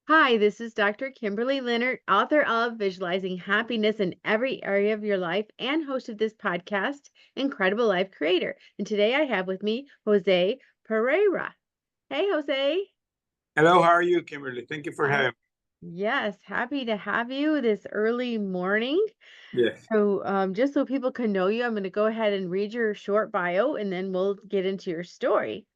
Hi, this is Dr. Kimberley Linert, author of Visualizing Happiness in Every Area of Your Life and host of this podcast, Incredible Life Creator. And today I have with me Jose Pereira. Hey, Jose. Hello, how are you, Kimberly? Thank you for having Yes, happy to have you this early morning. me. Yes. So, just so people can know you, I'm going to go ahead and read your short bio and then we'll get into your story.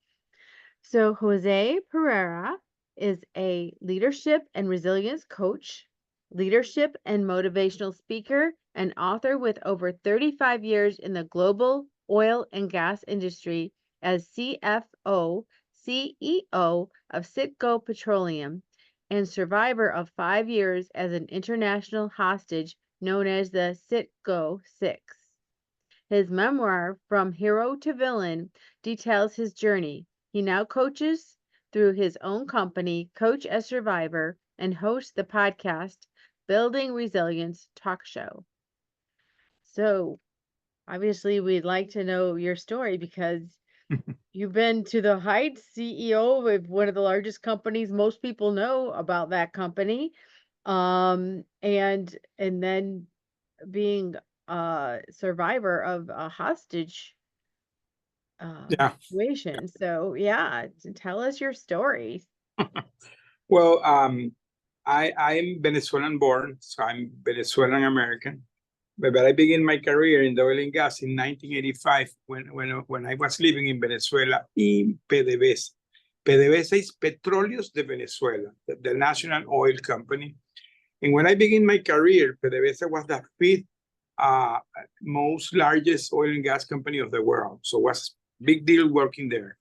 So, Jose Pereira is a leadership and resilience coach, leadership and motivational speaker, and author with over 35 years in the global oil and gas industry as CFO, CEO of Citgo Petroleum, and survivor of 5 years as an international hostage known as the Citgo Six. His memoir, From Hero to Villain, details his journey. He now coaches through his own company, Coach as Survivor, and hosts the podcast Building Resilience Talk Show. So, obviously, we'd like to know your story because you've been to the heights, CEO of one of the largest companies. Most people know about that company. And then being a survivor of a hostage Yeah. situation. So yeah, tell us your story. Well, I'm Venezuelan born, so I'm Venezuelan American. But I began my career in the oil and gas in 1985 when I was living in Venezuela in PDVSA. PDVSA is Petróleos de Venezuela, the national oil company. And when I began my career, PDVSA was the fifth most largest oil and gas company of the world. So it was a big deal working there.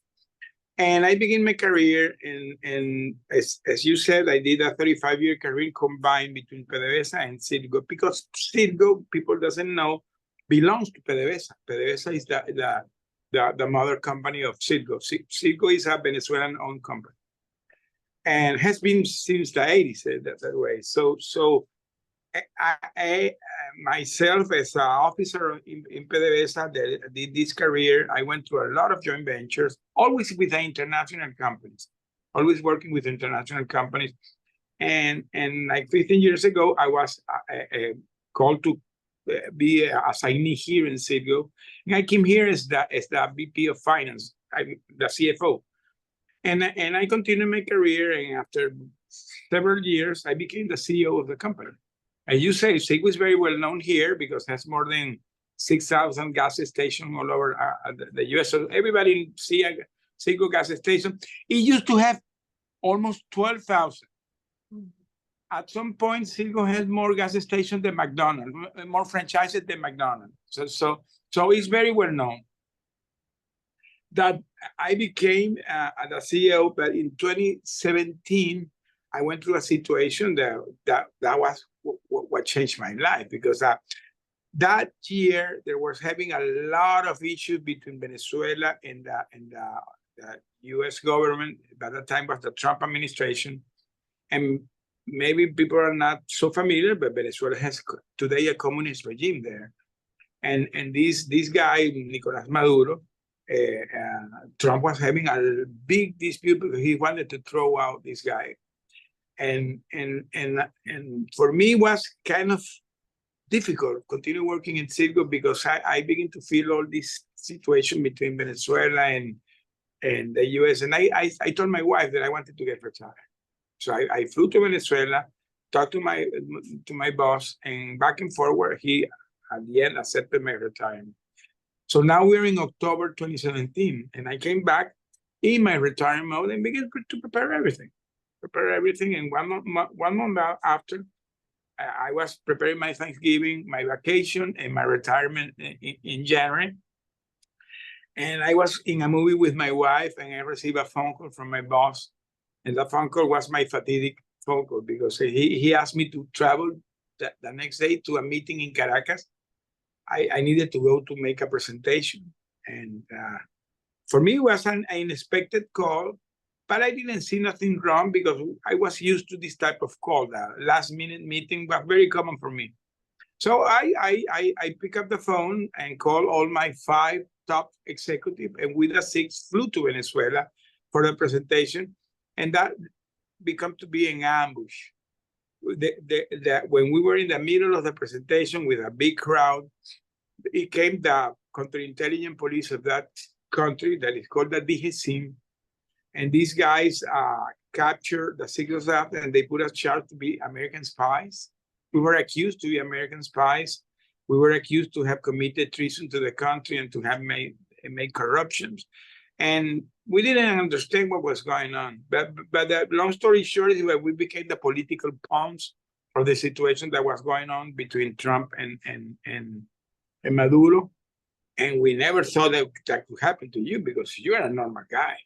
And I began my career, and as you said, I did a 35-year career combined between PDVSA and Citgo, because Citgo, people doesn't know, belongs to PDVSA. PDVSA is the mother company of Citgo. Citgo is a Venezuelan-owned company and has been since the 80s that way. So I myself, as an officer in PDVSA, did this career. I went through a lot of joint ventures, always with the international companies, always working with international companies. And like 15 years ago, I was called to be a assignee here in Citgo. And I came here as the VP of Finance, the CFO. And I continued my career, and after several years, I became the CEO of the company. And you say Citgo is very well known here because it has more than 6,000 gas stations all over the US. So everybody see a Citgo gas station. It used to have almost 12,000. At some point, Citgo has more gas stations than McDonald's, more franchises than McDonald's. So it's very well known. That I became the CEO, but in 2017, I went through a situation that was what changed my life, because that year there was having a lot of issues between Venezuela and the U.S. government. By that time was the Trump administration, and maybe people are not so familiar, but Venezuela has today a communist regime there, and this guy Nicolas Maduro. Trump was having a big dispute because he wanted to throw out this guy, and for me it was kind of difficult continue working in Citgo, because I begin to feel all this situation between Venezuela and the U.S. And I told my wife that I wanted to get retired, so I flew to Venezuela, talked to my boss, and back and forward, he at the end accepted my retirement. So now we're in October 2017, and I came back in my retirement mode and began to prepare everything. And one month after, I was preparing my Thanksgiving, my vacation, and my retirement in January. And I was in a movie with my wife, and I received a phone call from my boss. And that phone call was my fatigue phone call, because he asked me to travel the next day to a meeting in Caracas. I needed to go to make a presentation. And for me, it was an unexpected call, but I didn't see nothing wrong because I was used to this type of call. The last minute meeting was very common for me. So I pick up the phone and call all my 5 top executives, and with the 6th flew to Venezuela for the presentation. And become to be an ambush. When we were in the middle of the presentation with a big crowd, it came the counterintelligence police of that country that is called the DGCIM, and these guys captured the Secret Service and they put us charged to be American spies. We were accused to be American spies. We were accused to have committed treason to the country and to have made corruptions. And we didn't understand what was going on. But the long story short is that we became the political pawns of the situation that was going on between Trump and Maduro. And we never thought that could happen to you because you're a normal guy.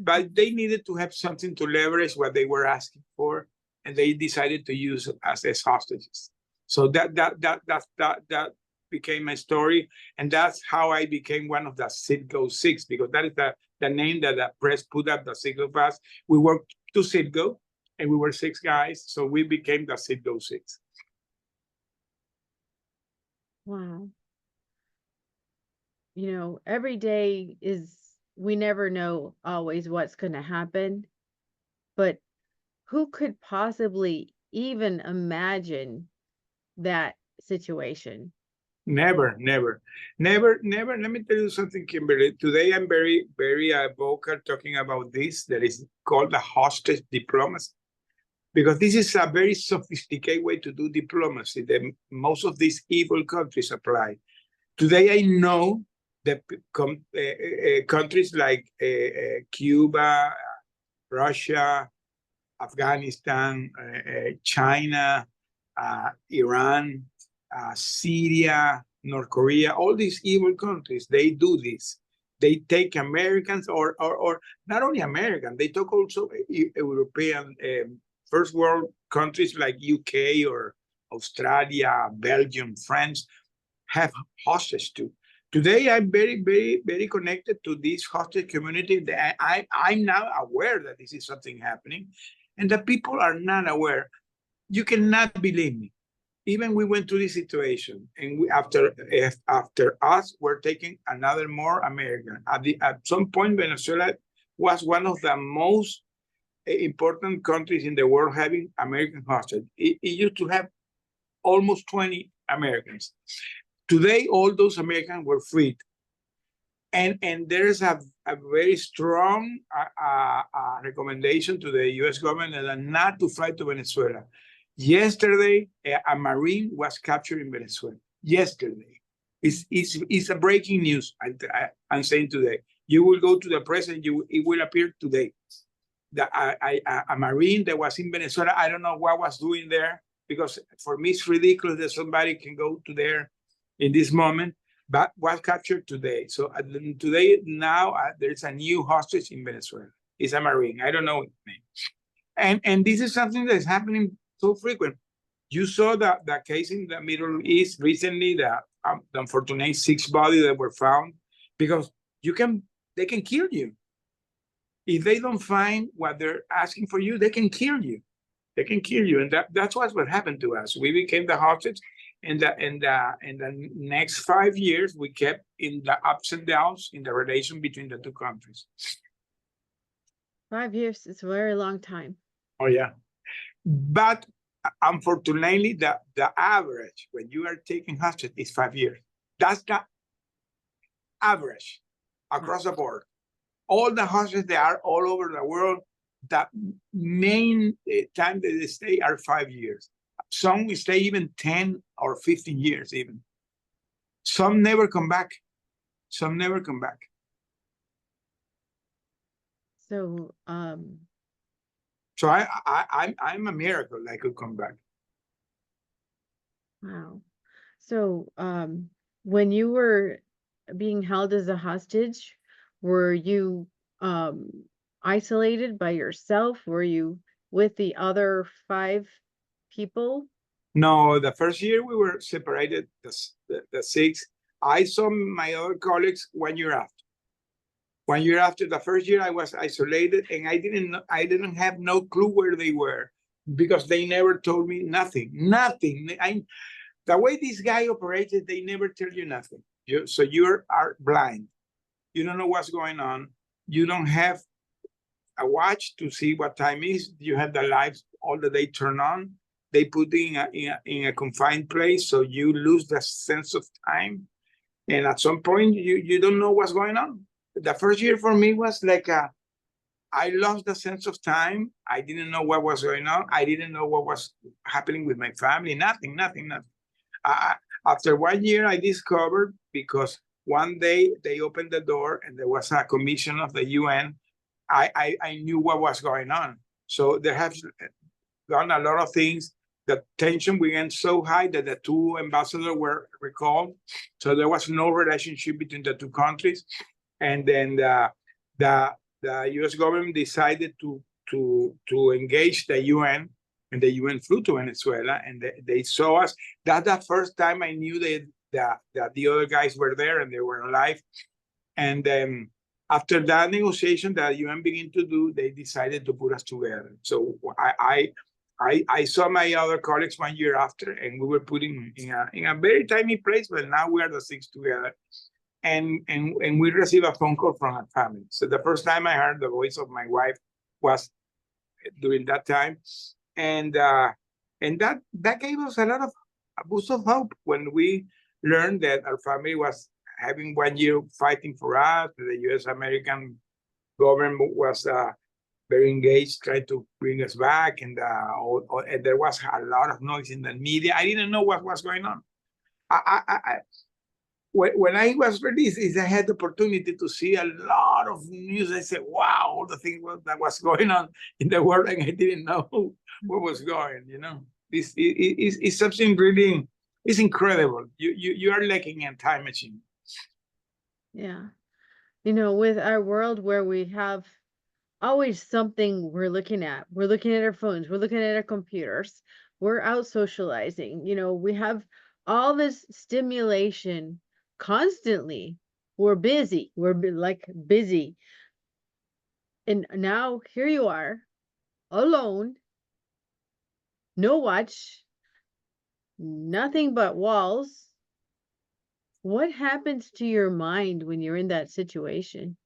But they needed to have something to leverage what they were asking for, and they decided to use us as hostages. So that became my story, and that's how I became one of the Citgo Six, because that is the name that the press put up, the Citgo Pass. We worked to Citgo, and we were 6 guys, so we became the Citgo Six. Wow. You know, every day we never know always what's going to happen, but who could possibly even imagine that situation? Never. Let me tell you something, Kimberly. Today I'm very, very vocal talking about this that is called the hostage diplomacy, because this is a very sophisticated way to do diplomacy that most of these evil countries apply. Today I know that countries like Cuba, Russia, Afghanistan, China, Iran, Syria, North Korea, all these evil countries, they do this. They take Americans or not only American, they take also European first world countries like UK or Australia, Belgium, France, have hostage too. Today, I'm very, very, very connected to this hostage community. I'm now aware that this is something happening, and the people are not aware. You cannot believe me. Even we went through this situation, and after us, we're taking another more American. At some point, Venezuela was one of the most important countries in the world having American hostage. It used to have almost 20 Americans. Today, all those Americans were freed. And there's a very strong recommendation to the US government that not to fly to Venezuela. Yesterday, a Marine was captured in Venezuela. Yesterday. It's a breaking news, I'm saying today. You will go to the press and it will appear today. A Marine that was in Venezuela, I don't know what was doing there, because for me, it's ridiculous that somebody can go to there in this moment, but was captured today. So today, now, there's a new hostage in Venezuela. It's a Marine. I don't know his name. And this is something that is happening so frequent. You saw the case in the Middle East recently, the unfortunate 6 bodies that were found, because they can kill you. If they don't find what they're asking for you, they can kill you. They can kill you, and that's what happened to us. We became the hostage, and the next 5 years we kept in the ups and downs in the relation between the two countries. 5 years is a very long time. Oh yeah, but unfortunately, the average when you are taking hostage is 5 years. That's the average across the board. All the hostages that are all over the world, the main time that they stay are 5 years. Some stay even 10 or 15 years even. Some never come back. So So I'm a miracle I could come back. Wow. So when you were being held as a hostage, were you isolated by yourself? Were you with the other 5 people? No, the first year we were separated, the 6. I saw my other colleagues 1 year after. 1 year after, the first year I was isolated, and I didn't have no clue where they were, because they never told me nothing. The way this guy operated, they never tell you nothing. So you are blind. You don't know what's going on. You don't have a watch to see what time is. You have the lights all the day turned on. They put in a confined place, so you lose the sense of time. And at some point, you don't know what's going on. The first year for me was like I lost the sense of time. I didn't know what was going on. I didn't know what was happening with my family. Nothing. After 1 year, I discovered, because one day they opened the door and there was a commission of the UN. I knew what was going on. So there have gone a lot of things. The tension began so high that the two ambassadors were recalled. So there was no relationship between the two countries. And then the US government decided to engage the UN, and the UN flew to Venezuela, and they saw us. That's the first time I knew that the other guys were there and they were alive. And then after that negotiation that UN began to do, they decided to put us together. So I saw my other colleagues 1 year after, and we were put in a very tiny place, but now we are the six together. And we received a phone call from our family. So the first time I heard the voice of my wife was during that time. And that gave us a boost of hope when we learned that our family was having 1 year fighting for us. The US American government was very engaged, trying to bring us back. And there was a lot of noise in the media. I didn't know what was going on. When I was released, I had the opportunity to see a lot of news. I said, wow, all the things that was going on in the world, and I didn't know what was going, This is something really, it's incredible. You are like in a time machine. Yeah. With our world where we have always something we're looking at our phones, we're looking at our computers, we're out socializing, we have all this stimulation constantly. We're busy. We're busy. And now here you are, alone, no watch, nothing but walls. What happens to your mind when you're in that situation?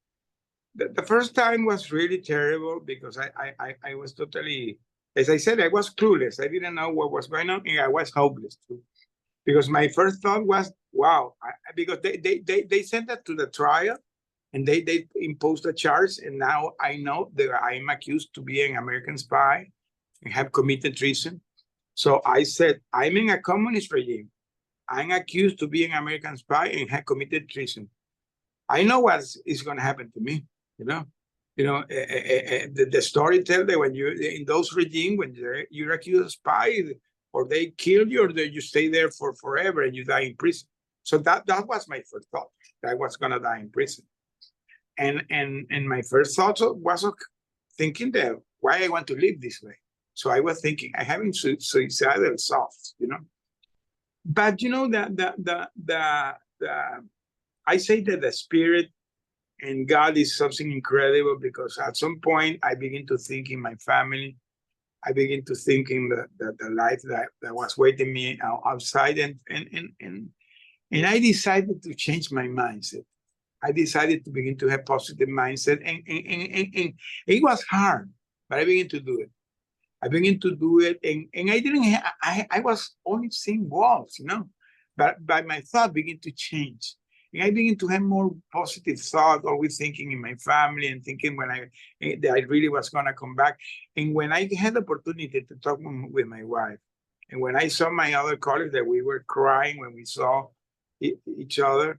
The first time was really terrible, because I was totally, as I said, I was clueless. I didn't know what was going on, and I was hopeless too. Because my first thought was, wow, because they sent that to the trial, and they imposed a charge, and now I know that I'm accused to be an American spy and have committed treason. So I said, I'm in a communist regime. I'm accused to be an American spy and have committed treason. I know what is going to happen to me, the story tells that when you're in those regimes, when you're accused of spy, or they kill you, or you stay there for forever and you die in prison. So that was my first thought, that I was gonna die in prison. And my first thought was thinking that why I want to live this way. So I was thinking, I having suicidal thoughts, But I say that the spirit and God is something incredible, because at some point I begin to think in my family. I begin to think in the life that was waiting me outside, and I decided to change my mindset. I decided to begin to have positive mindset, and it was hard, but I began to do it. And I didn't. I was only seeing walls, but my thought began to change. And I begin to have more positive thought, always thinking in my family, and thinking that I really was going to come back. And when I had the opportunity to talk with my wife, and when I saw my other colleagues that we were crying when we saw each other,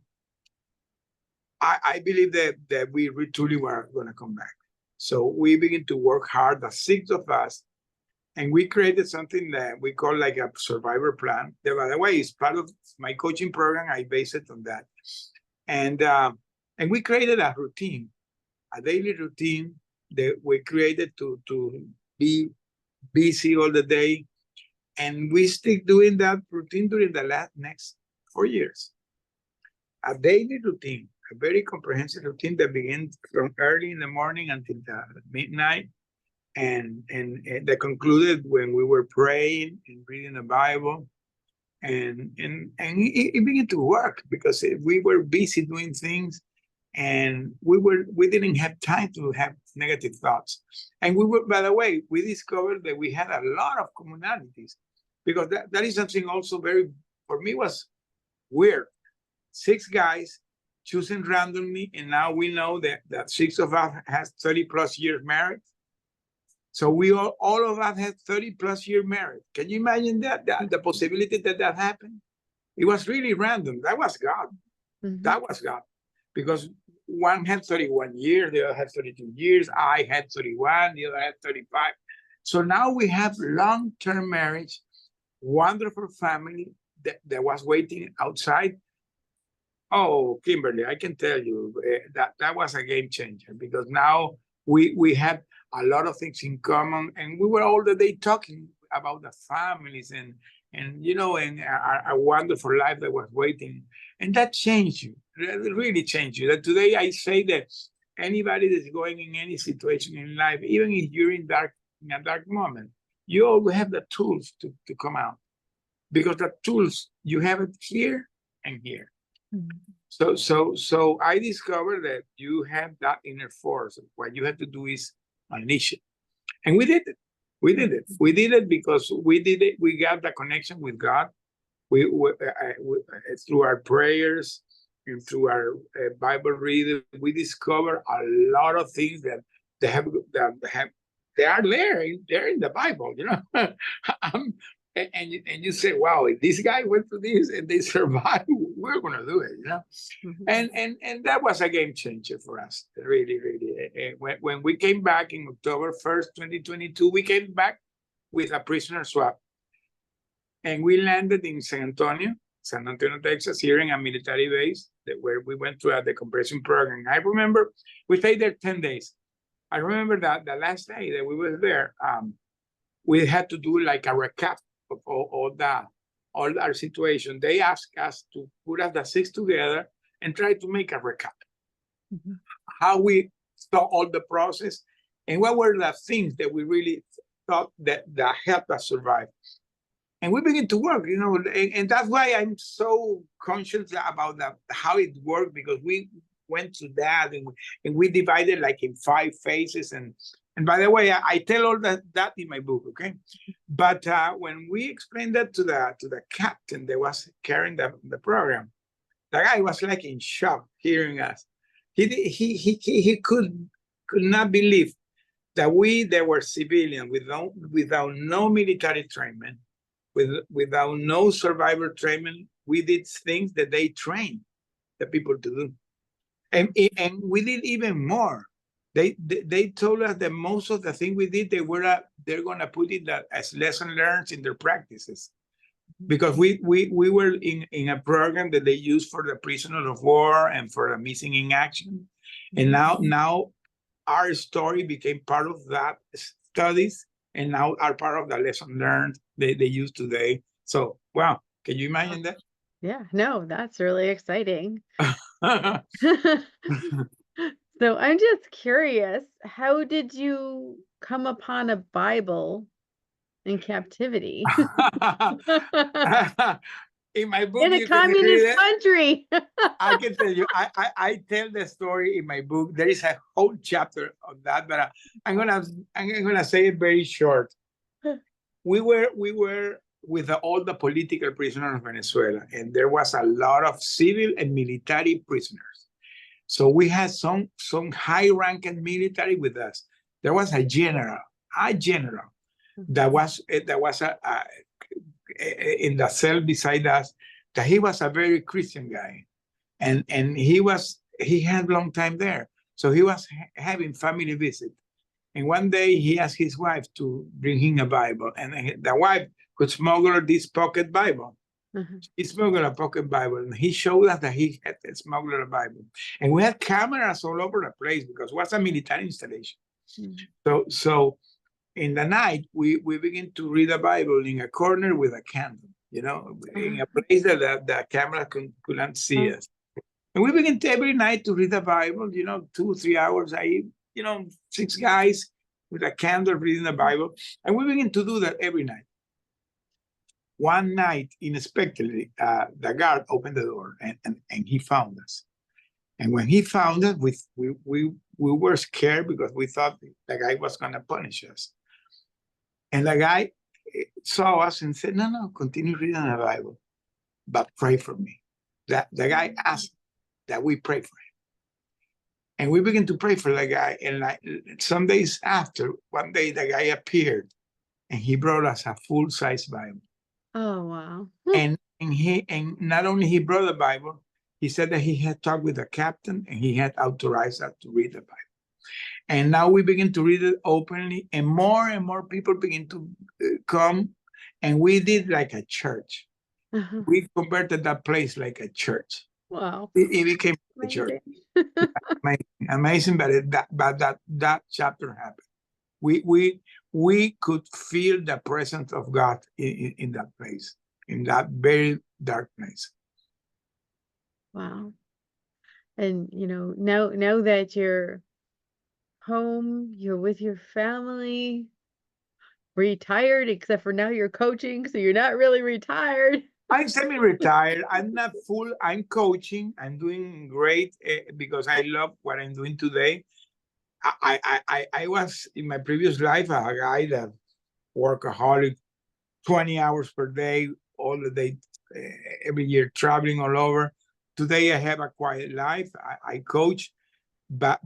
I believe that we truly were going to come back. So we began to work hard, the six of us, and we created something that we call like a survivor plan. That, by the way, is part of my coaching program. I base it on that. And we created a routine, a daily routine that we created to be busy all the day. And we stick doing that routine during the next 4 years. A daily routine, a very comprehensive routine that begins from early in the morning until the midnight. And that concluded when we were praying and reading the Bible, and it began to work, because we were busy doing things, and we didn't have time to have negative thoughts. And by the way, we discovered that we had a lot of commonalities, because that is something also very, for me, was weird. 6 guys chosen randomly, and now we know that 6 of us has 30 plus years married. So we all of us had 30 plus year marriage. Can you imagine that the possibility that happened? It was really random. That was God. That was God. Because one had 31 years, the other had 32 years, I had 31, the other had 35. So now we have long-term marriage, wonderful family that was waiting outside. Oh, Kimberly, I can tell you that was a game changer, because now we had a lot of things in common, and we were all the day talking about the families and and a wonderful life that was waiting. And that changed you, really changed you. That today I say that anybody that's going in any situation in life, even if you're in a dark moment, you always have the tools to come out, because the tools, you have it here and here. So I discovered that you have that inner force. What you have to do is unleash it. And we did it. We did it. We did it because we did it. We got the connection with God. We through our prayers and through our Bible reading, we discover a lot of things that they are there. They're in the Bible, and you say, wow, if this guy went through this and they survived, we're gonna do it, And that was a game changer for us, really, really. When we came back in October 1st, 2022, we came back with a prisoner swap, and we landed in San Antonio, Texas, here in a military base where we went through a decompression program. I remember we stayed there 10 days. I remember that the last day that we were there, we had to do like a recap of all our situation. They asked us to put us the 6 together and try to make a recap. How we saw all the process, and what were the things that we really thought that helped us survive. And we began to work, and that's why I'm so conscious about how it worked, because we went through that, and we divided like in 5 phases. And by the way, I tell all that in my book, okay? But when we explained that to the captain that was carrying the program, the guy was like in shock hearing us. He could not believe that there were civilians without no military training, without no survivor training. We did things that they trained the people to do, and we did even more. They told us that most of the things we did, they're gonna put it as lesson learned in their practices, because we were in a program that they use for the prisoners of war and for the missing in action, and now our story became part of that studies, and now are part of the lesson learned they use today. So wow, can you imagine that? Yeah, no, that's really exciting. So I'm just curious, how did you come upon a Bible in captivity? In my book, In a you can read communist it. country. I can tell you, I tell the story in my book. There is a whole chapter of that, but I'm gonna say it very short. We were with all the political prisoners of Venezuela, and there was a lot of civil and military prisoners. So we had some high-ranking military with us. There was a general that was in the cell beside us, that he was a very Christian guy, and he had a long time there, so he was having family visit. And one day he asked his wife to bring him a Bible, and the wife could smuggle this pocket Bible. He smuggled a pocket Bible, and he showed us that he had smuggled a Bible. And we had cameras all over the place because it was a military installation. So in the night, we begin to read the Bible in a corner with a candle, in a place that the camera couldn't see us. And we begin every night to read the Bible, 2-3 hours. 6 guys with a candle reading the Bible. And we begin to do that every night. One night, unexpectedly, the guard opened the door and he found us. And when he found it, we were scared because we thought the guy was going to punish us. And the guy saw us and said, no, continue reading the Bible, but pray for me. The guy asked that we pray for him. And we began to pray for the guy. And like some days after, one day the guy appeared and he brought us a full-size Bible. Oh, wow. And not only he brought the Bible, he said that he had talked with the captain and he had authorized us to read the Bible. And now we begin to read it openly, and more people begin to come, and we did like a church. We converted that place like a church. Wow. It became a church. Amazing, but that chapter happened. We could feel the presence of God in that place, in that very dark place. Wow. And now that you're home, you're with your family, retired, except for now you're coaching, so you're not really retired. I'm semi-retired. I'm not full. I'm coaching. I'm doing great because I love what I'm doing today. I was in my previous life a guy that workaholic, 20 hours per day, all the day, every year, traveling all over. Today I have a quiet life. I coach, but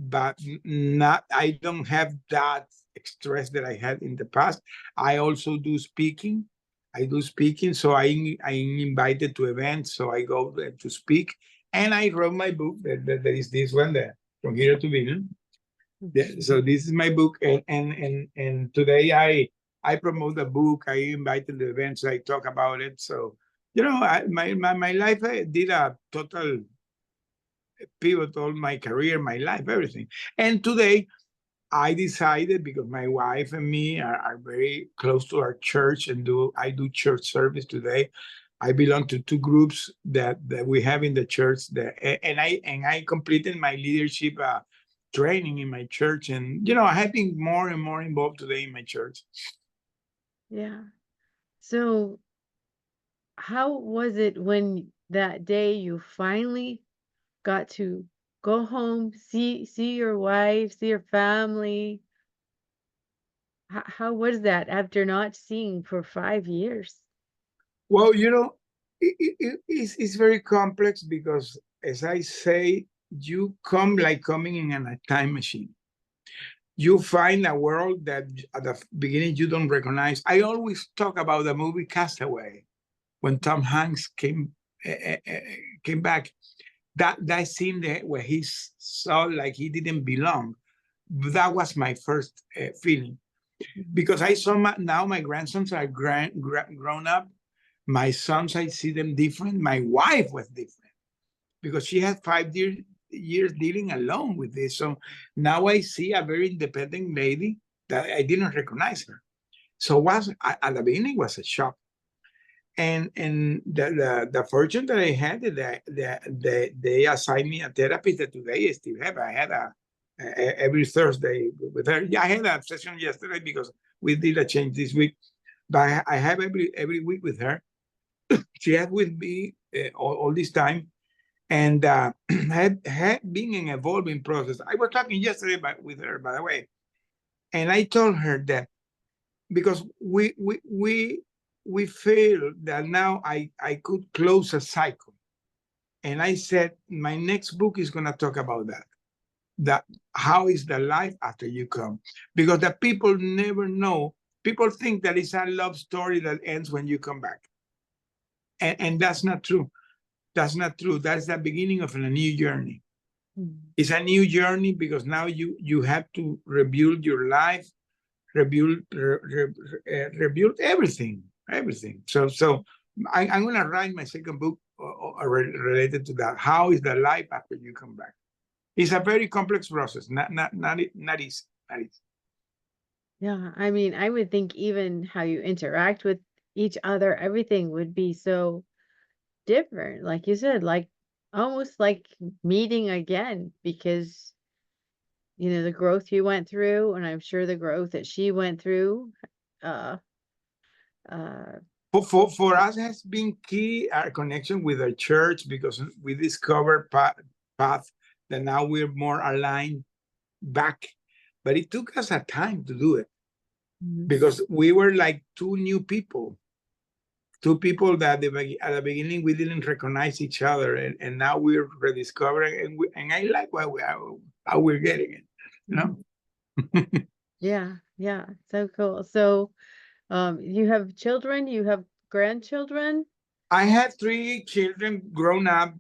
not. I don't have that stress that I had in the past. I also do speaking. I do speaking, so I'm invited to events, so I go there to speak. And I wrote my book. There is this one there, From Here to Villain. So this is my book, and today I promote the book. I invited the events. I talk about it. So my life did a total pivot, all my career, my life, everything. And today I decided, because my wife and me are very close to our church, and I do church service today. I belong to two groups that we have in the church, and I completed my leadership training in my church, and I have been more and more involved today in my church. Yeah. So how was it when that day you finally got to go home, see your wife, see your family? How was that after not seeing for 5 years? Well, it's very complex because, as I say, you come like coming in a time machine. You find a world that at the beginning you don't recognize. I always talk about the movie Castaway, when Tom Hanks came back. That scene there where he saw like he didn't belong. That was my first feeling, because I saw now my grandsons are grown up. My sons, I see them different. My wife was different because she had 5 years dealing alone with this. So now I see a very independent lady that I didn't recognize her. So at the beginning was a shock. And the fortune that I had, that they assigned me a therapist that today I still have. I had every Thursday with her. Yeah, I had a session yesterday because we did a change this week, but I have every week with her. She had with me all this time, and had been an evolving process. I was talking yesterday with her, by the way, and I told her that because we feel that now I could close a cycle, and I said my next book is going to talk about that how is the life after you come, because the people never know. People think that it's a love story that ends when you come back, and that's not true. That's not true. That's the beginning of a new journey. It's a new journey because now you have to rebuild your life, rebuild everything. So I'm going to write my second book related to that. How is the life after you come back? It's a very complex process. Not easy. Not easy. Yeah, I mean, I would think even how you interact with each other, everything would be so different. Like you said, like almost like meeting again, because the growth you went through, and I'm sure the growth that she went through. Uh, uh, For us, has been key our connection with our church, because we discovered path that now we're more aligned back. But it took us a time to do it because we were like two people that at the beginning we didn't recognize each other, and now we're rediscovering, and I like how we're getting it, you know. Yeah, yeah, so cool. So, you have children, you have grandchildren? I had 3 children grown up,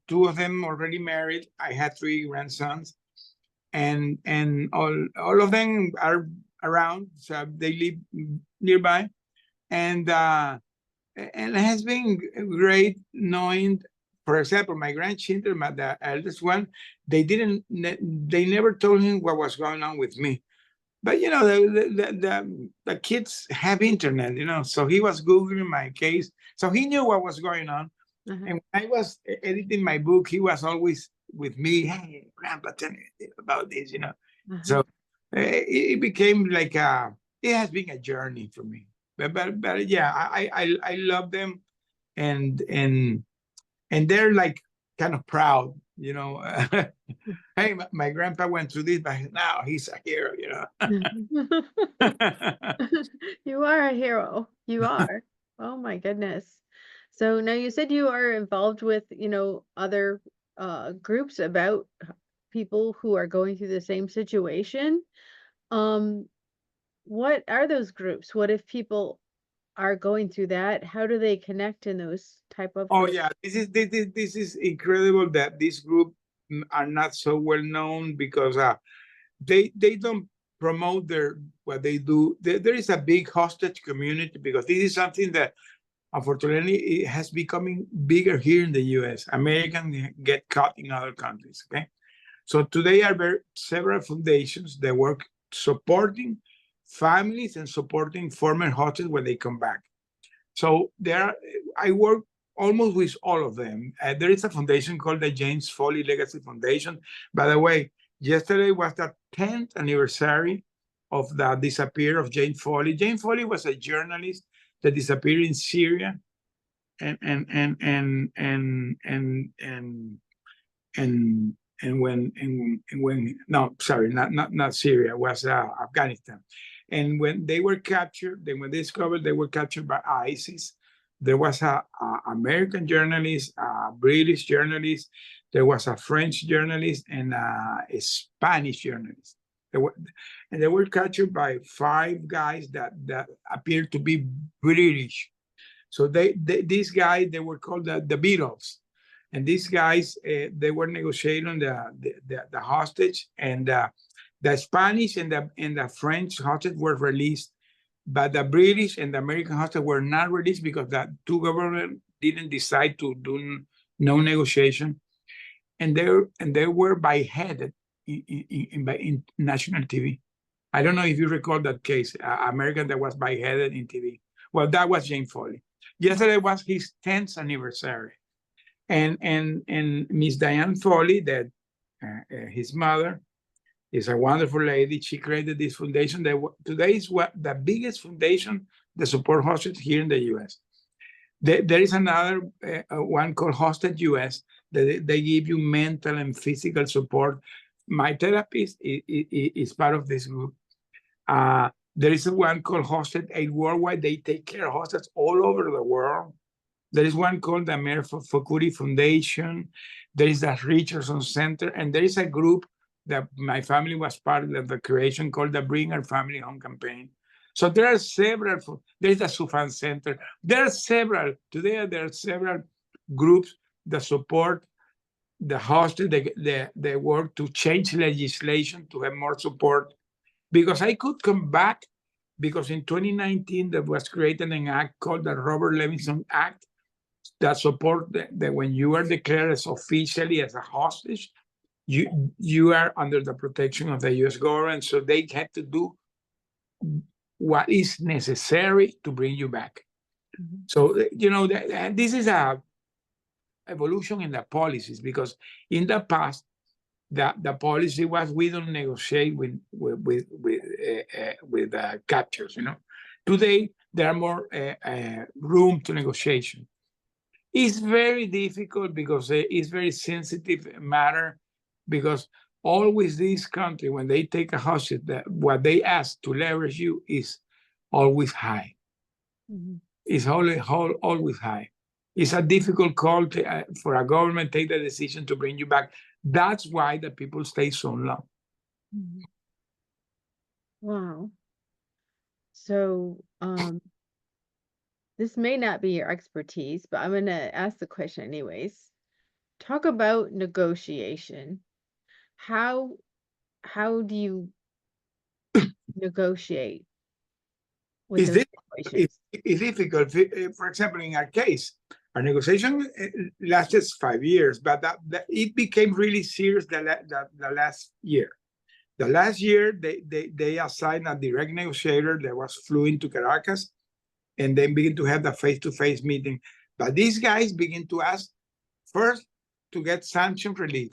2 of them already married. I had 3 grandsons, and all of them are around, so they live nearby, and it has been great knowing. For example, my grandchildren, the eldest one, they never told him what was going on with me. But you know, the kids have internet, you know, so he was Googling my case, so he knew what was going on. And when I was editing my book, he was always with me. Hey, Grandpa, tell me about this, you know. So it became like it has been a journey for me. But yeah, I love them, and they're like kind of proud, you know. Hey, my grandpa went through this, but now he's a hero, you know. You are a hero. You are. Oh my goodness. So now you said you are involved with, other groups about people who are going through the same situation. Um, what are those groups? What if people are going through that? How do they connect in those type of Oh groups? yeah, this is incredible that this group are not so well known because they don't promote what they do. There is a big hostage community because this is something that unfortunately it has becoming bigger here in the U.S. Americans get caught in other countries. Okay, so today are several foundations that work supporting families and supporting former hostages when they come back. So I work almost with all of them. There is a foundation called the James Foley Legacy Foundation. By the way, yesterday was the 10th anniversary of the disappearance of James Foley. James Foley was a journalist that disappeared in Syria, and when no, sorry, not Syria, was Afghanistan. And when they were captured, then when they discovered they were captured by ISIS, there was a American journalist, a British journalist, there was a French journalist, and a Spanish journalist. They were captured by 5 guys that appeared to be British. So these guys, they were called the Beatles. And these guys, they were negotiating the hostage, and the Spanish and the French hostage were released, but the British and the American hostage were not released because the 2 governments didn't decide to do no negotiation, and they were beheaded in national TV. I don't know if you recall that case, American that was beheaded in TV. Well, that was James Foley. Yesterday was his 10th anniversary. And Miss Diane Foley, that his mother, is a wonderful lady. She created this foundation that today is the biggest foundation that support hostages here in the U.S. There is another one called Hostage US that they give you mental and physical support. My therapist is part of this group. There is one called Hostage Aid Worldwide. They take care of hostages all over the world. There is one called the Mayor Fokuri Foundation. There is the Richardson Center. And there is a group that my family was part of the creation called the Bring Our Family Home Campaign. So there are several, there is the Sufan Center. There are several, today there are several groups that support the hostage, they work to change legislation to have more support. Because I could come back, because in 2019 there was created an act called the Robert Levinson Act that support that when you are declared as officially as a hostage, you are under the protection of the U.S. government, so they have to do what is necessary to bring you back. So this is a evolution in the policies, because in the past the policy was we don't negotiate with captures. Today there are more room to negotiation. It's very difficult because it's very sensitive matter, because always this country, when they take a hostage, that what they ask to leverage you is always high. It's always high. It's a difficult call for a government to take the decision to bring you back. That's why the people stay so long. Wow. So, this may not be your expertise, but I'm going to ask the question anyways. Talk about negotiation. How do you negotiate with It's those difficult. situations? It's difficult. For example, in our case, our negotiation lasted 5 years, but it became really serious the last year. The last year, they assigned a direct negotiator that was flew to Caracas, and then begin to have the face-to-face meeting. But these guys begin to ask, first, to get sanction relief.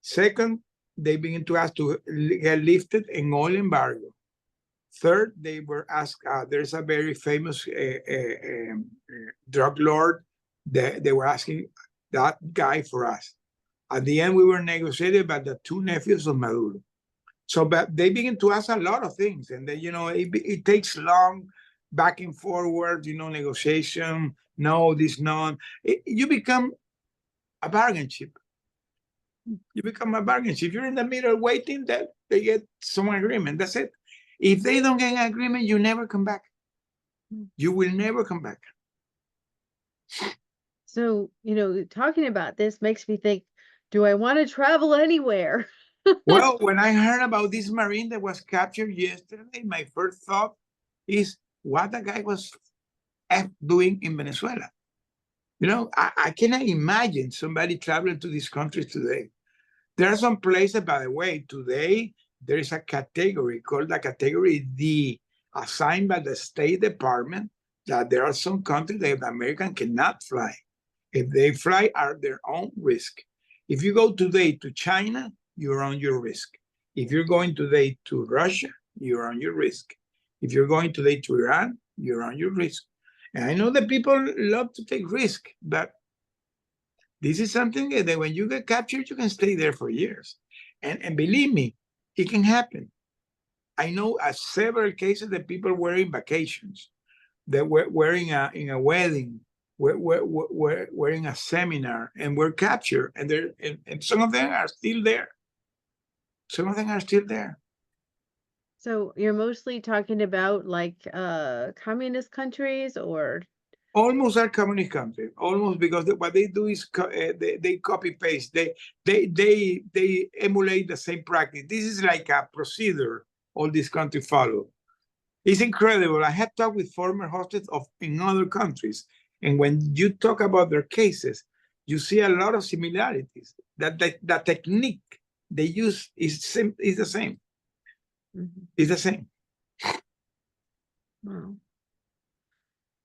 Second, they begin to ask to get lifted an oil embargo. Third, they were asked, there's a very famous drug lord that they were asking that guy for us. At the end, we were negotiated by the two nephews of Maduro. So, but they begin to ask a lot of things, and then, it takes long back and forward, negotiation, no, this, no. You become a bargain chip. You become a bargain chip. You're in the middle waiting that they get some agreement. That's it. If they don't get an agreement, you never come back. You will never come back. So, talking about this makes me think, do I want to travel anywhere? Well, when I heard about this Marine that was captured yesterday, my first thought is what the guy was doing in Venezuela. I cannot imagine somebody traveling to these countries today. There are some places, by the way, today, there is a category called the category D, assigned by the State Department, that there are some countries that the American cannot fly. If they fly, at their own risk. If you go today to China, you're on your risk. If you're going today to Russia, you're on your risk. If you're going today to Iran, you're on your risk. And I know that people love to take risk, but this is something that when you get captured, you can stay there for years. And believe me, it can happen. I know several cases that people were in vacations, that were in a wedding, were in a seminar, and were captured, and some of them are still there. Some of them are still there. So you're mostly talking about like communist countries, or almost are communist countries, almost, because what they do is they copy paste. They emulate the same practice. This is like a procedure all these countries follow. It's incredible. I have talked with former hostages in other countries, and when you talk about their cases, you see a lot of similarities. That the technique they use is the same. It's the same. Wow.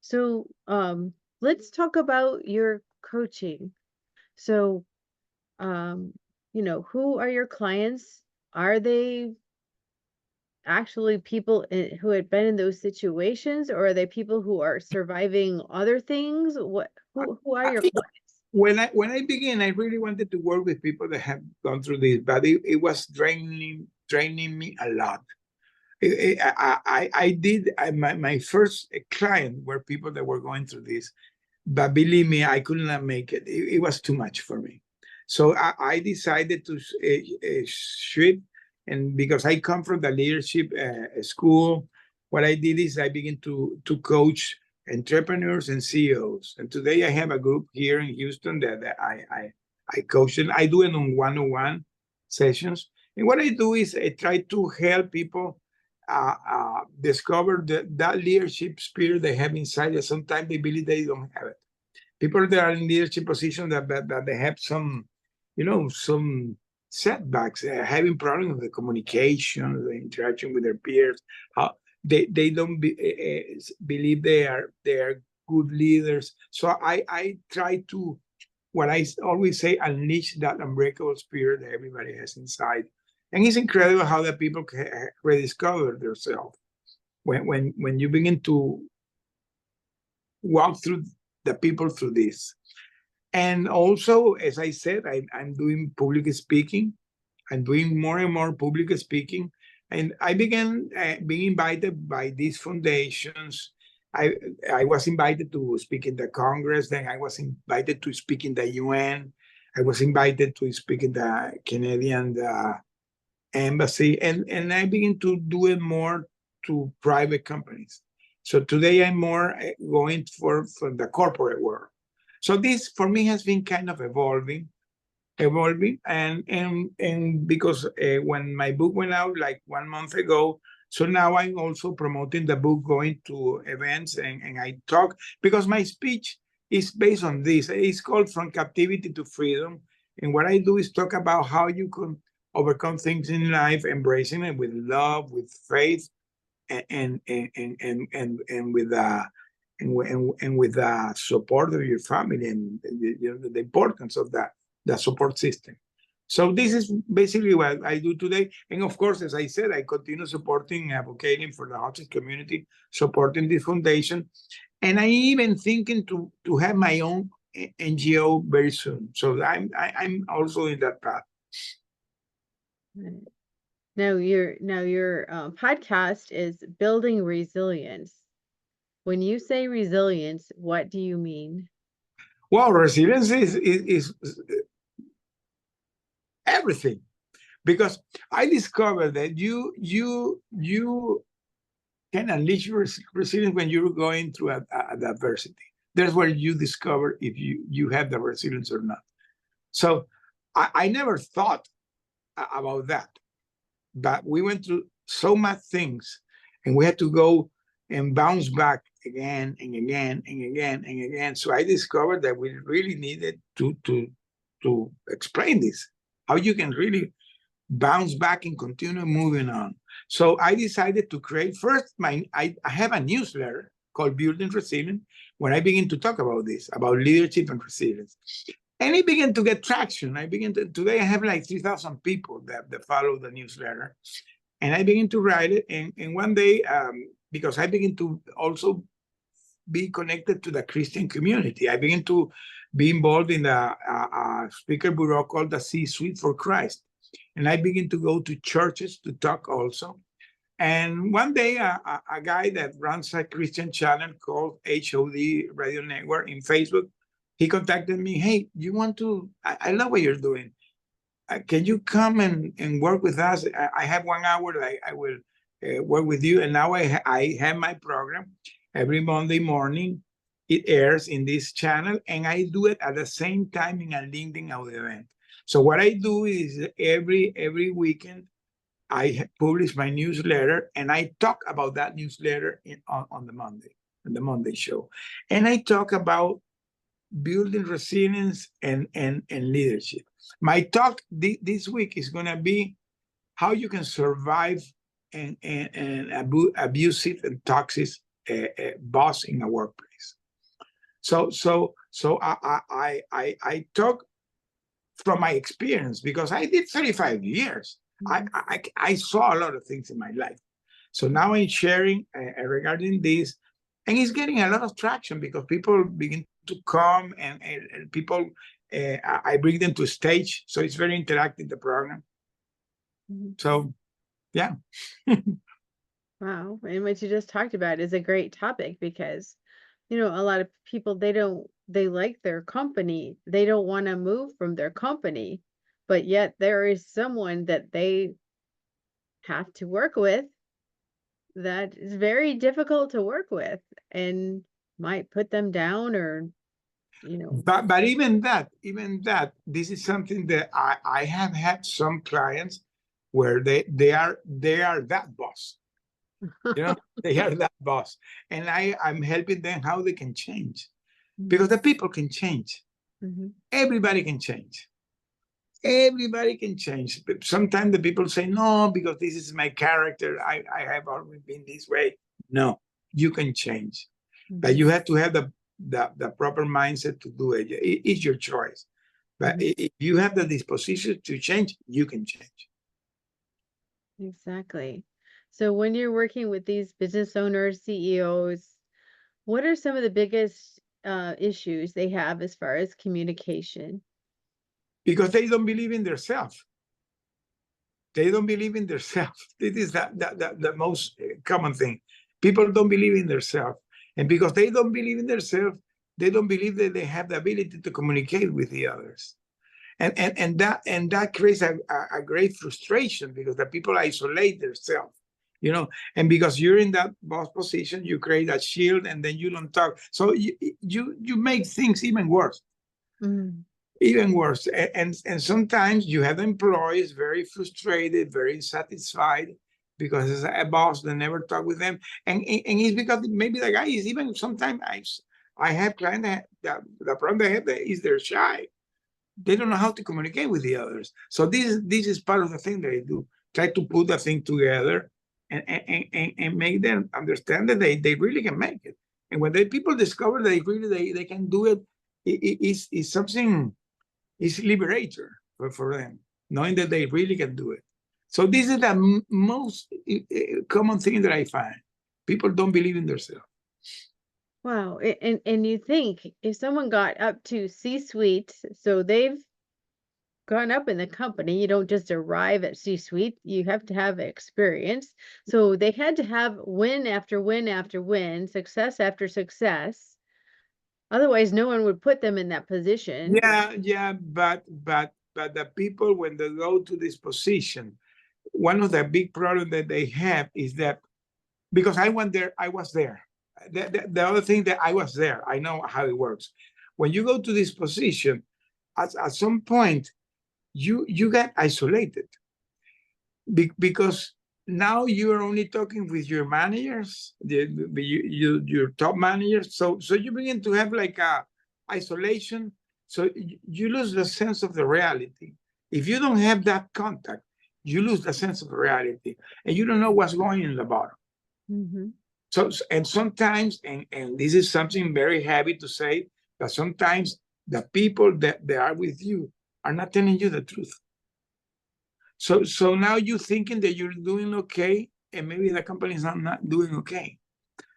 So let's talk about your coaching. So who are your clients? Are they actually people who had been in those situations, or are they people who are surviving other things? Who are your clients? When I began, I really wanted to work with people that have gone through this, but it was draining me a lot. My first client were people that were going through this, but believe me, I could not make it. It was too much for me. So I decided to shift, and because I come from the leadership school, what I did is I began to coach entrepreneurs and CEOs. And today I have a group here in Houston that I coach, and I do it on one-on-one sessions. And what I do is I try to help people discover that leadership spirit they have inside, that sometimes they believe they don't have it. People that are in leadership positions that they have some setbacks, having problems with the communication, the interaction with their peers. How they don't believe they are good leaders. So I try to, what I always say, unleash that unbreakable spirit that everybody has inside. And it's incredible how the people can rediscover themselves when you begin to walk through the people through this. And also, as I said, I'm doing public speaking. I'm doing more and more public speaking. And I began being invited by these foundations. I, I was invited to speak in the Congress, then I was invited to speak in the UN. I was invited to speak in the Canadian embassy, and I began to do it more to private companies. So today I'm more going for the corporate world. So this for me has been kind of evolving, and because when my book went out like 1 month ago, so now I'm also promoting the book, going to events, and I talk, because my speech is based on this. It's called From Captivity to Freedom, and what I do is talk about how you can overcome things in life, embracing it with love, with faith, and with and with the support of your family, and the importance of that, the support system. So this is basically what I do today. And of course, as I said, I continue supporting, advocating for the autistic community, supporting this foundation. And I even thinking to have my own NGO very soon. So I'm also in that path. Right. Now your podcast is Building Resilience. When you say resilience, what do you mean? Well, resilience is everything, because I discovered that you can unleash your resilience when you're going through a adversity. That's where you discover if you have the resilience or not. So I never thought about that, but we went through so much things, and we had to go and bounce back again and again and again and again. So I discovered that we really needed to explain this, how you can really bounce back and continue moving on. So I decided to create first I have a newsletter called Building Resilience, where I begin to talk about this, about leadership and resilience. And it began to get traction. Today I have like 3,000 people that follow the newsletter. And I begin to write it. And one day, because I begin to also be connected to the Christian community, I begin to be involved in the speaker bureau called the C-Suite for Christ. And I begin to go to churches to talk also. And one day, a guy that runs a Christian channel called HOD Radio Network in Facebook, he contacted me. Hey, you want to? I love what you're doing. Can you come and work with us? I have 1 hour. I will work with you. And now I have my program every Monday morning. It airs in this channel, and I do it at the same time in a LinkedIn audio event. So what I do is every weekend, I publish my newsletter, and I talk about that newsletter on the Monday show. And I talk about building resilience and leadership. My talk this week is going to be how you can survive an abusive and toxic boss in a workplace. So I talk from my experience, because I did 35 years. I saw a lot of things in my life. So now I'm sharing regarding this, and it's getting a lot of traction because people begin to come, and people, I bring them to stage. So it's very interactive, the program. So, yeah. Wow. And what you just talked about is a great topic because, a lot of people, they like their company. They don't want to move from their company, but yet there is someone that they have to work with that is very difficult to work with and might put them down or, But even that, this is something that I have had some clients where they are that boss. They are that boss, and I'm helping them how they can change, because the people can change. Everybody can change. Everybody can change. But sometimes the people say, no, because this is my character. I have always been this way. No, you can change. But you have to have the proper mindset to do it. It's your choice. But if you have the disposition to change, you can change. Exactly. So when you're working with these business owners, CEOs, what are some of the biggest issues they have as far as communication? Because they don't believe in themselves. They don't believe in themselves. This is the most common thing. People don't believe in themselves. And because they don't believe in themselves, they don't believe that they have the ability to communicate with the others. And that creates a great frustration because the people isolate themselves, you know, and because you're in that boss position, you create a shield and then you don't talk. So you make things even worse. Mm. Even worse. And sometimes you have employees very frustrated, very satisfied because it's a boss that never talk with them. And it's because maybe the guy is even sometimes I have clients that the problem they have is they're shy. They don't know how to communicate with the others. So this is part of the thing that I do. Try to put the thing together and make them understand that they really can make it. And when people discover that they can do it, it's something, it's liberator for them, knowing that they really can do it. So this is the most common thing that I find. People don't believe in themselves. Wow. And you think if someone got up to C-suite, so they've gone up in the company, you don't just arrive at C-suite, you have to have experience. So they had to have win after win after win, success after success. Otherwise, no one would put them in that position. Yeah, but the people when they go to this position, one of the big problems that they have is that because I went there, I was there. The other thing that I was there, I know how it works. When you go to this position, at some point, you get isolated because now you're only talking with your managers, your top managers. So you begin to have like a isolation. So you lose the sense of the reality. If you don't have that contact, you lose the sense of reality, and you don't know what's going in the bottom. Mm-hmm. So and sometimes, and this is something very heavy to say, but sometimes the people that they are with you are not telling you the truth. So now you're thinking that you're doing okay, and maybe the company is not doing okay.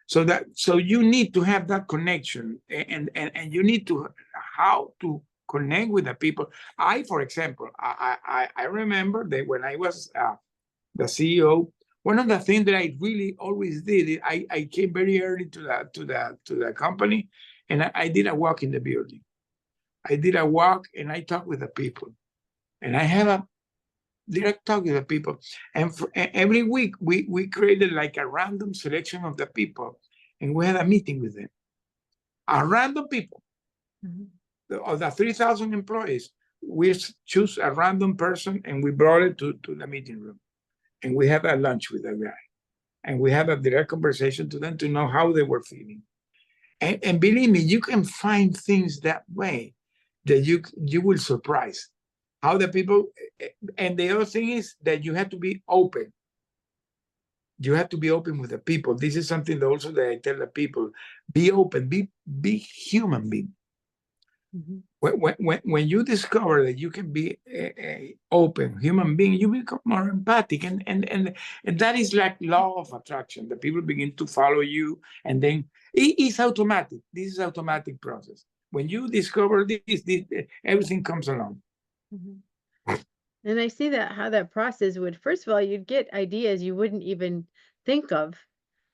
So you need to have that connection, and you need to how to connect with the people. For example, I remember that when I was the CEO, one of the things that I really always did is I came very early to the company, and I did a walk in the building. I did a walk and I talked with the people, and I have a direct talk with the people. And every week we created like a random selection of the people, and we had a meeting with them. A random people. Mm-hmm. Of the 3,000 employees, we choose a random person and we brought it to the meeting room. And we have a lunch with that guy. And we have a direct conversation to them to know how they were feeling. And believe me, you can find things that way that you will surprise how the people. And the other thing is that you have to be open. You have to be open with the people. This is something that also that I tell the people: be open, be human being. Mm-hmm. When you discover that you can be a open human being, you become more empathic, and that is like law of attraction. The people begin to follow you, and then it's automatic. This is automatic process. When you discover this everything comes along. Mm-hmm. And I see that how that process would, first of all, you'd get ideas you wouldn't even think of.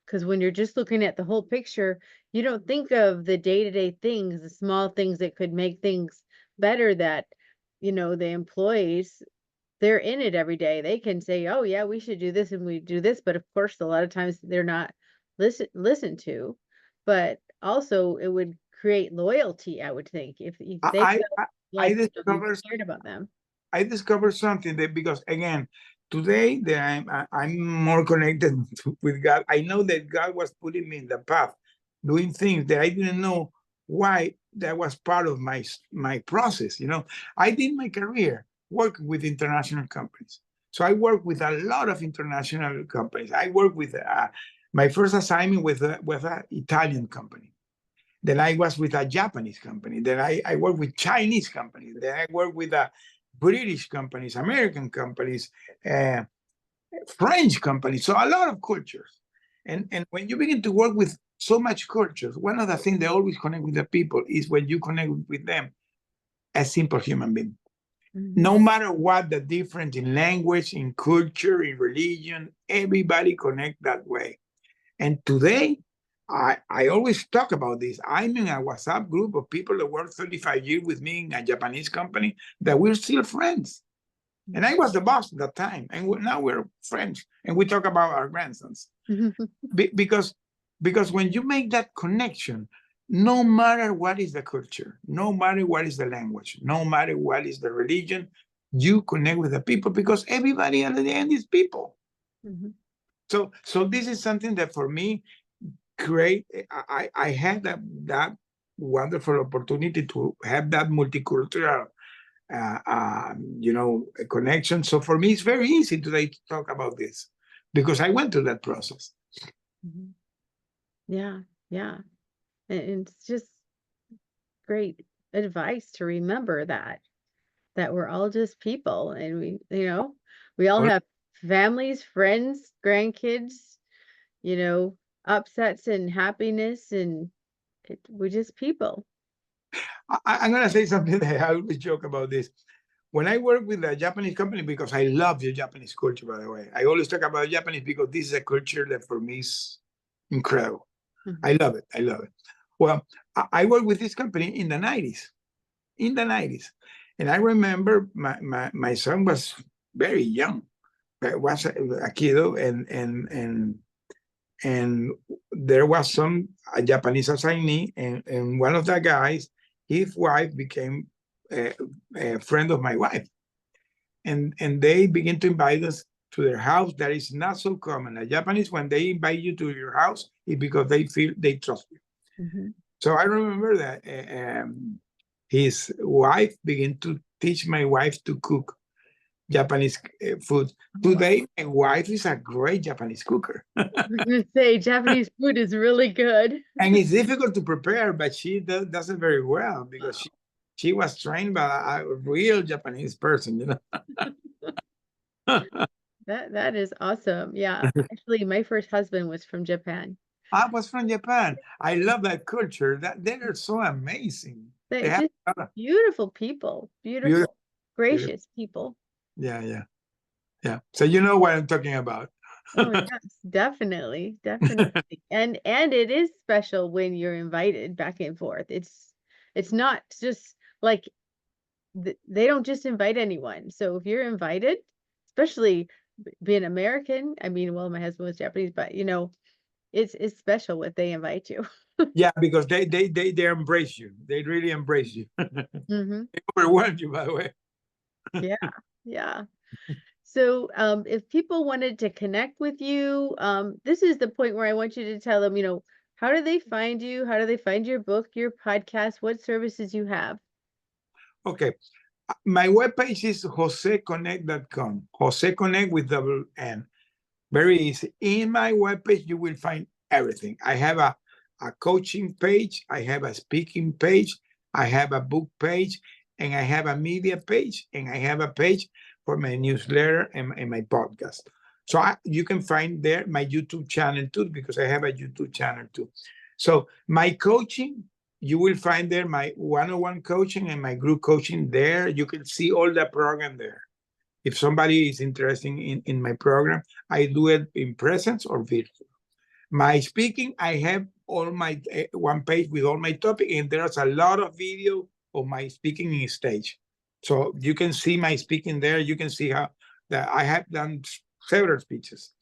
Because when you're just looking at the whole picture, you don't think of the day-to-day things, the small things that could make things better that, the employees, they're in it every day. They can say, oh yeah, we should do this and we do this. But of course, a lot of times they're not listened to. But also it would create loyalty, I would think, if they felt like you cared about them. I discovered something that because again, today that I'm more connected with God. I know that God was putting me in the path, doing things that I didn't know why that was part of my process. I did my career working with international companies. So I work with a lot of international companies. I work with my first assignment with an Italian company. Then I was with a Japanese company. Then I worked with Chinese companies. Then I worked with British companies, American companies, French companies. So a lot of cultures. And when you begin to work with so much cultures. One of the things they always connect with the people is when you connect with them as simple human being. No matter what the difference in language, in culture, in religion, everybody connect that way. And today, I always talk about this. I'm in a WhatsApp group of people that worked 35 years with me in a Japanese company that we're still friends. And I was the boss at that time. And now we're friends. And we talk about our grandsons. Because when you make that connection, no matter what is the culture, no matter what is the language, no matter what is the religion, you connect with the people because everybody at the end is people. So this is something that for me, I had that wonderful opportunity to have that multicultural connection. So for me, it's very easy today to talk about this because I went through that process. Yeah. And it's just great advice to remember that we're all just people, and we all have families, friends, grandkids, upsets and happiness, and we're just people. I'm going to say something that I always joke about this. When I work with a Japanese company, because I love the Japanese culture, by the way, I always talk about Japanese because this is a culture that for me is incredible. I love it. Well, I worked with this company in the 90s. And I remember my son was very young, was a kiddo, and there was a Japanese assignee, and one of the guys, his wife became a friend of my wife. And they begin to invite us to their house. That is not so common. The Japanese, when they invite you to your house, it's because they feel they trust you. So I remember that his wife began to teach my wife to cook Japanese food. Today, my wife is a great Japanese cooker. I was going to say, Japanese food is really good. And it's difficult to prepare, but she does it very well because she was trained by a real Japanese person, That is awesome. Yeah. Actually, my first husband was from Japan. I was from Japan. I love that culture. They are so amazing. They're just beautiful people. Beautiful, gracious people. Yeah. So you know what I'm talking about. Oh yes, definitely. And it is special when you're invited back and forth. It's not just like they don't just invite anyone. So if you're invited, especially being American, I mean, well, my husband was Japanese, but it's special what they invite you. Yeah, because they embrace you. They really embrace you. They overwhelm you, by the way. Yeah. So if people wanted to connect with you, this is the point where I want you to tell them, how do they find you? How do they find your book, your podcast, what services you have? Okay. My webpage is joseconnect.com. Jose Connect with double N. Very easy. In my webpage, you will find everything. I have a coaching page. I have a speaking page. I have a book page. And I have a media page. And I have a page for my newsletter and my podcast. So you can find there my YouTube channel too, because I have a YouTube channel too. So my coaching, you will find there my one-on-one coaching and my group coaching there. You can see all the program there. If somebody is interested in my program, I do it in presence or virtual. My speaking, I have all my one page with all my topic, and there's a lot of video of my speaking in stage. So you can see my speaking there. You can see how that I have done several speeches.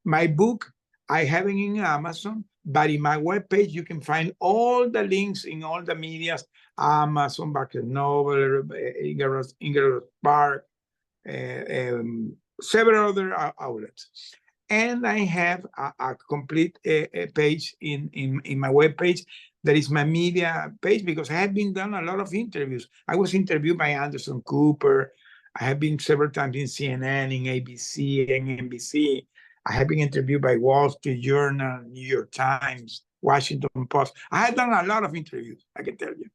My book, I have it in Amazon, but in my webpage, you can find all the links in all the medias, Amazon, Barnes & Noble, Ingersoll Park, several other outlets. And I have a complete page in my webpage that is my media page, because I have been done a lot of interviews. I was interviewed by Anderson Cooper. I have been several times in CNN, in ABC, and NBC. I have been interviewed by Wall Street Journal, New York Times, Washington Post. I have done a lot of interviews, I can tell you.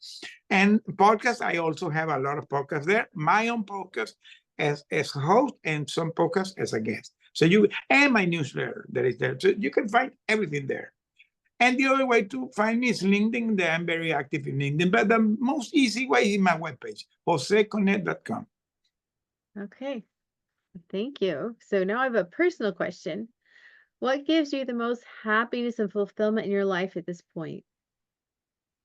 And podcasts, I also have a lot of podcasts there. My own podcast as host, and some podcasts as a guest. So and my newsletter that is there. So you can find everything there. And the other way to find me is LinkedIn. That I'm very active in LinkedIn, but the most easy way is my webpage, joseconnect.com. Okay. Thank you. So now I have a personal question. What gives you the most happiness and fulfillment in your life at this point?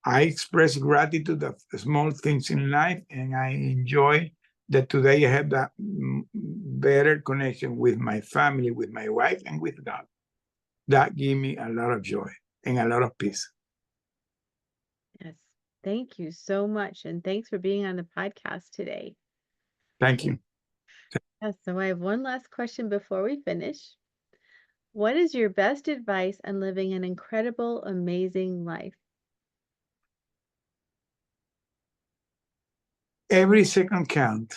I express gratitude of the small things in life, and I enjoy that today I have that better connection with my family, with my wife, and with God. That gives me a lot of joy and a lot of peace. Yes. Thank you so much. And thanks for being on the podcast today. Thank you. Yes. So I have one last question before we finish. What is your best advice on living an incredible, amazing life? Every second count.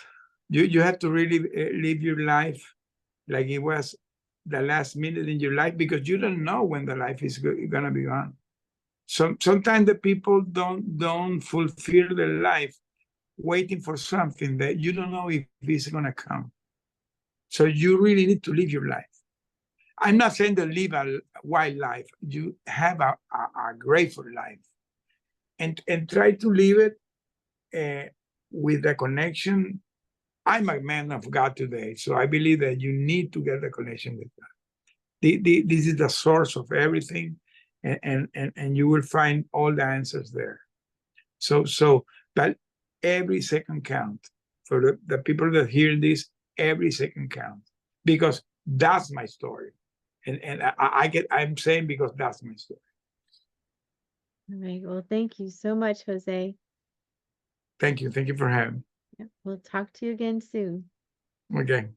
You have to really live your life like it was the last minute in your life, because you don't know when the life is gonna be gone. Sometimes the people don't fulfill their life waiting for something that you don't know if it's gonna come. So you really need to live your life. I'm not saying to live a wild life. You have a grateful life, and try to live it with a connection. I'm a man of God today, so I believe that you need to get a connection with God. This is the source of everything, and you will find all the answers there. But every second count for the people that hear this. Every second count, because that's my story, and I'm saying because that's my story. All right. Well, thank you so much, Jose. Thank you for having me. Yeah, we'll talk to you again soon. Okay.